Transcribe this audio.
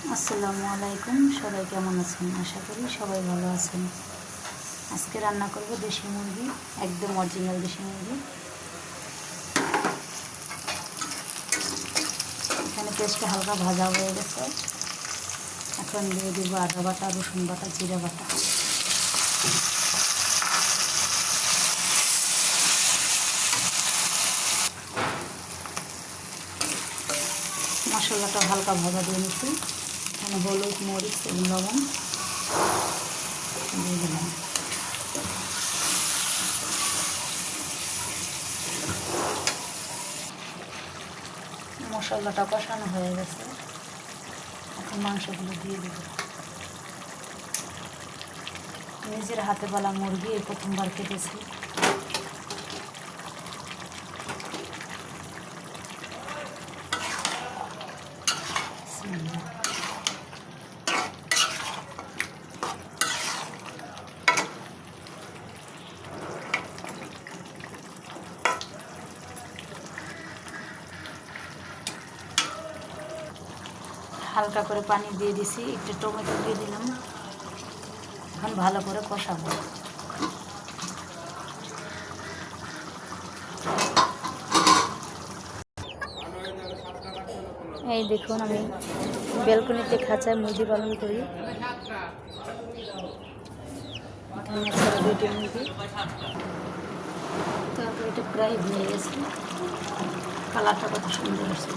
আসসালামু আলাইকুম। সবাই কেমন আছেন? আশা করি সবাই ভালো আছেন। আজকে রান্না করব দেশি মুরগি, একদম অরিজিনাল দেশি মুরগি। এখানে পেস্টটা হালকা ভাজা হয়ে গেছে। এখন দিয়ে দিব আদা বাটা, রসুন বাটা, জিরা বাটা। মশলাটা হালকা ভাজা দিয়ে নিচ্ছি। এখানে হলুদ, মরিচ এবং লবণ দিয়ে দিলাম। মশলাটা কষানো হয়ে গেছে, এখন মাংসগুলো দিয়ে দেব। নিজের হাতে পালা মুরগি এই প্রথমবার কেটেছি। হালকা করে পানি দিয়ে দিছি, একটু টমেটো দিয়ে দিলাম। এখন ভালো করে কষাবো। এই দেখুন, আমি ব্যালকনিতে খাঁচায় মুরগি পালন করি। এখানে একটা দুটি মুরগি, তারপর এটা প্রায় হয়ে গেছে। কালারটা কত সুন্দর আসছে।